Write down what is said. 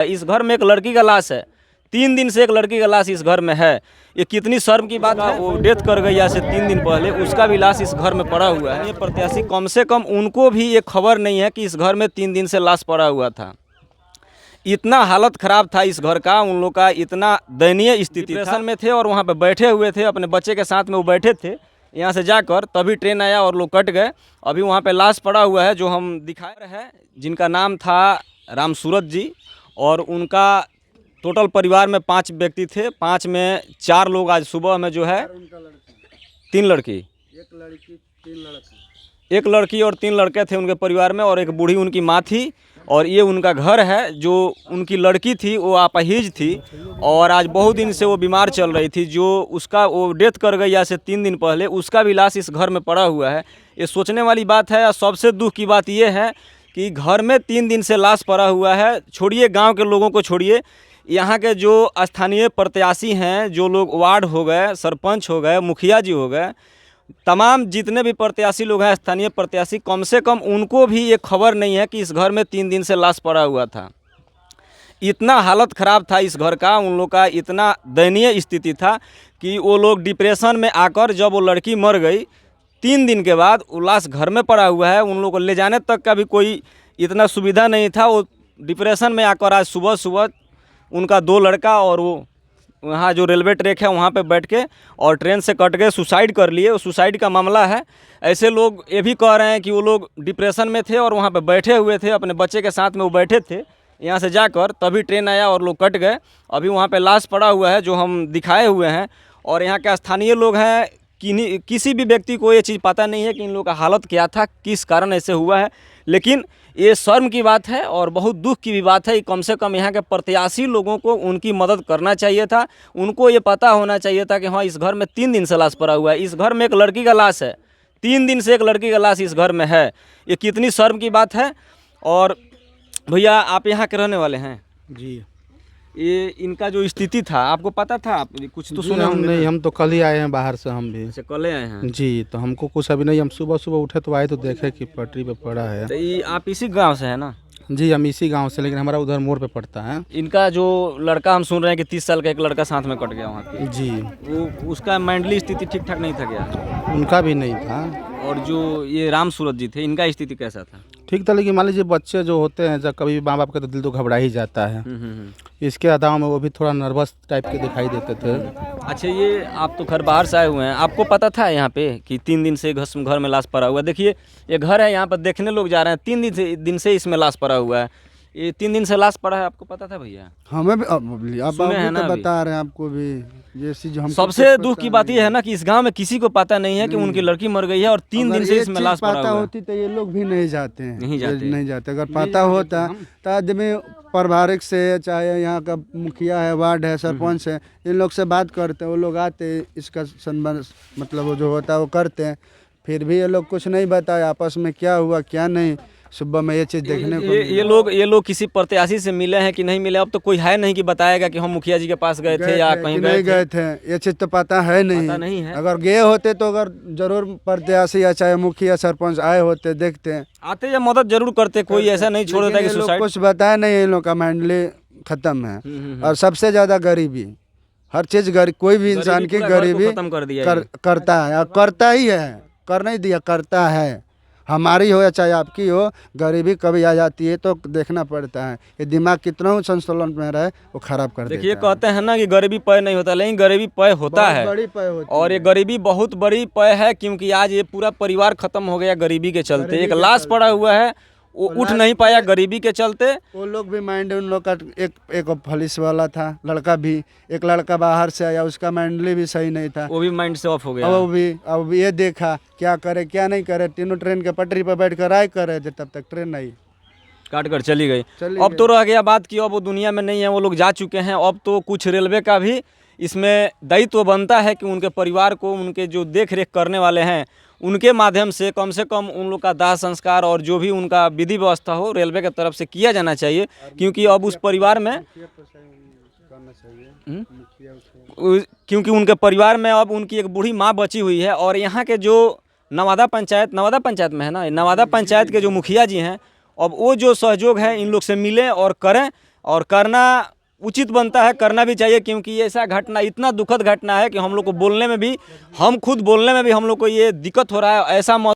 इस घर में एक लड़की का लाश है। 3 दिन से एक लड़की का लाश इस घर में है। ये कितनी शर्म की बात है। वो डेथ कर गई आज से 3 दिन पहले, उसका भी लाश इस घर में पड़ा हुआ है। ये प्रत्याशी कम से कम उनको भी ये खबर नहीं है कि इस घर में 3 दिन से लाश पड़ा हुआ था। इतना हालत ख़राब था इस घर का, उन लोग का इतना दयनीय स्थिति था में थे और वहाँ पे बैठे हुए थे अपने बच्चे के साथ में। वो बैठे थे यहाँ से जाकर, तभी ट्रेन आया और लोग कट गए। अभी वहाँ पे लाश पड़ा हुआ है जो हम दिखा रहे हैं, जिनका नाम था राम सूरत जी। और उनका टोटल परिवार में 5 व्यक्ति थे। 5 में 4 लोग आज सुबह में जो है 3 लड़की, एक लड़की और 3 लड़के थे उनके परिवार में, और एक बूढ़ी उनकी माँ थी। और ये उनका घर है। जो उनकी लड़की थी वो अपाहिज थी और आज बहुत दिन से वो बीमार चल रही थी। जो उसका वो डेथ कर गई आज से 3 दिन पहले, उसका भी लाश इस घर में पड़ा हुआ है। ये सोचने वाली बात है। और सबसे दुख की बात ये है कि घर में 3 दिन से लाश पड़ा हुआ है। छोड़िए गांव के लोगों को, छोड़िए यहाँ के जो स्थानीय प्रत्याशी हैं, जो लोग वार्ड हो गए, सरपंच हो गए, मुखिया जी हो गए, तमाम जितने भी प्रत्याशी लोग हैं, स्थानीय प्रत्याशी, कम से कम उनको भी ये खबर नहीं है कि इस घर में 3 दिन से लाश पड़ा हुआ था। इतना हालत ख़राब था इस घर का, उन लोग का इतना दयनीय स्थिति था कि वो लोग डिप्रेशन में आकर, जब वो लड़की मर गई 3 दिन के बाद, वो लाश घर में पड़ा हुआ है। उन लोग को ले जाने तक का भी कोई इतना सुविधा नहीं था। वो डिप्रेशन में आकर आज सुबह सुबह उनका 2 लड़का और वो वहाँ जो रेलवे ट्रैक है वहाँ पे बैठ के और ट्रेन से कट गए, सुसाइड कर लिए। वो सुसाइड का मामला है। ऐसे लोग ये भी कह रहे हैं कि वो लोग डिप्रेशन में थे और वहाँ पे बैठे हुए थे अपने बच्चे के साथ में। वो बैठे थे यहाँ से जाकर, तभी ट्रेन आया और लोग कट गए। अभी वहाँ पे लाश पड़ा हुआ है जो हम दिखाए हुए हैं। और यहाँ के स्थानीय लोग हैं, किसी भी व्यक्ति को ये चीज़ पता नहीं है कि इन लोगों का हालत क्या था, किस कारण ऐसे हुआ है। लेकिन ये शर्म की बात है और बहुत दुख की भी बात है कि कम से कम यहाँ के प्रत्याशी लोगों को उनकी मदद करना चाहिए था। उनको ये पता होना चाहिए था कि हाँ, इस घर में 3 दिन से लाश पड़ा हुआ है। इस घर में एक लड़की का लाश है। 3 दिन से एक लड़की का लाश इस घर में है। ये कितनी शर्म की बात है। और भैया, आप यहाँ के रहने वाले हैं? जी। ये इनका जो स्थिति था आपको पता था? आप कुछ तो सुने हम होंगे? नहीं, हम तो कल ही आए हैं बाहर से। हम भी अच्छा, कल आए हैं जी। तो हमको कुछ अभी नहीं, हम सुबह सुबह उठे तो आए तो देखे कि पटरी पे पड़ा है। तो ये आप इसी गांव से है ना? जी, हम इसी गांव से, लेकिन हमारा उधर मोड़ पे पड़ता है। इनका जो लड़का, हम सुन रहे हैं कि 30 साल का एक लड़का साथ में कट गया वहाँ पे। जी। वो उसका मेंटली स्थिति ठीक ठाक नहीं था क्या? उनका भी नहीं था। और जो ये राम सूरत जी थे, इनका स्थिति कैसा था? ठीक था, लेकिन मान लीजिए बच्चे जो होते हैं, जब कभी भी माँ बाप का तो दिल तो घबरा ही जाता है। इसके अदाव में वो भी थोड़ा नर्वस टाइप के दिखाई देते थे। अच्छा, ये आप तो घर बाहर से आए हुए हैं, आपको पता था यहाँ पे कि 3 दिन से घर में लाश पड़ा हुआ है? देखिए ये घर है, यहाँ पर देखने लोग जा रहे हैं। 3 दिन से इसमें लाश पड़ा हुआ है। ये 3 दिन से लाश पड़ा है, आपको पता था भैया? हमें भी आप तो बता रहे हैं, आपको भी ये चीज हम। सबसे दुख की बात ये है ना कि इस गांव में किसी को पता नहीं है कि उनकी लड़की मर गई है और 3 दिन से इसमें लाश पड़ा हुआ है। पता होती तो ये लोग भी नहीं जाते हैं, नहीं जाते। अगर पता होता तो आदमी पारिवारिक से, चाहे यहाँ का मुखिया है, वार्ड है, सरपंच है, इन लोग से बात करते हैं। वो लोग आते, इसका संबंध मतलब वो जो होता है वो करते हैं। फिर भी ये लोग कुछ नहीं बताए आपस में क्या हुआ क्या नहीं। सुबह में ये चीज़ देखने को ये लोग किसी प्रत्याशी से मिले हैं कि नहीं मिले? अब तो कोई है नहीं कि बताएगा कि हम मुखिया जी के पास गए थे या कहीं गए थे। ये चीज़ तो पता है नहीं है। अगर गए होते तो अगर जरूर प्रत्याशी या चाहे मुखिया सरपंच आए होते, देखते हैं, आते या मदद जरूर करते। कोई ऐसा नहीं छोड़ देता कि सुसाइड। कुछ बताया नहीं। इन लोग का मेंटली खत्म है। और सबसे ज्यादा गरीबी, हर चीज कोई भी इंसान की गरीबी खत्म कर दिया करता है, और करता ही है, कर नहीं दिया, करता है। हमारी हो या चाहे आपकी हो, गरीबी कभी आ जाती है तो देखना पड़ता है। ये दिमाग कितना संतुलन में रहे वो खराब कर देता है। देखिए, कहते हैं ना कि गरीबी पय नहीं होता, लेकिन गरीबी पय होता है। बड़ी पय होती और ये गरीबी बहुत बड़ी पय है, क्योंकि आज ये पूरा परिवार खत्म हो गया गरीबी के चलते। एक लाश पड़ा हुआ है, वो उठ नहीं पाया गरीबी के चलते। वो लोग भी माइंड, उन लोग का एक पुलिस वाला था लड़का भी, एक लड़का बाहर से आया, उसका माइंडली भी सही नहीं था, वो भी माइंड से ऑफ हो गया। अब ये देखा क्या करे क्या नहीं करे। तीनों ट्रेन के पटरी पर बैठ कर आए कर रहे थे, तब तक ट्रेन आई काट कर चली गई। अब तो रह गया बात कि अब वो दुनिया में नहीं है, वो लोग जा चुके हैं। अब तो कुछ रेलवे का भी इसमें दायित्व बनता है कि उनके परिवार को, उनके जो देख रेख करने वाले हैं, उनके माध्यम से कम उन लोग का दाह संस्कार और जो भी उनका विधि व्यवस्था हो, रेलवे की तरफ से किया जाना चाहिए। क्योंकि अब उस परिवार में क्योंकि उनके परिवार में अब उनकी एक बूढ़ी माँ बची हुई है। और यहाँ के जो नवादा पंचायत में है ना, नवादा पंचायत के जो मुखिया जी हैं, अब वो जो सहयोग है इन लोग से मिलें और करें और करना उचित बनता है, करना भी चाहिए, क्योंकि ये ऐसा घटना इतना दुखद घटना है कि हम लोग को बोलने में भी, हम खुद बोलने में भी हम लोग को ये दिक्कत हो रहा है। ऐसा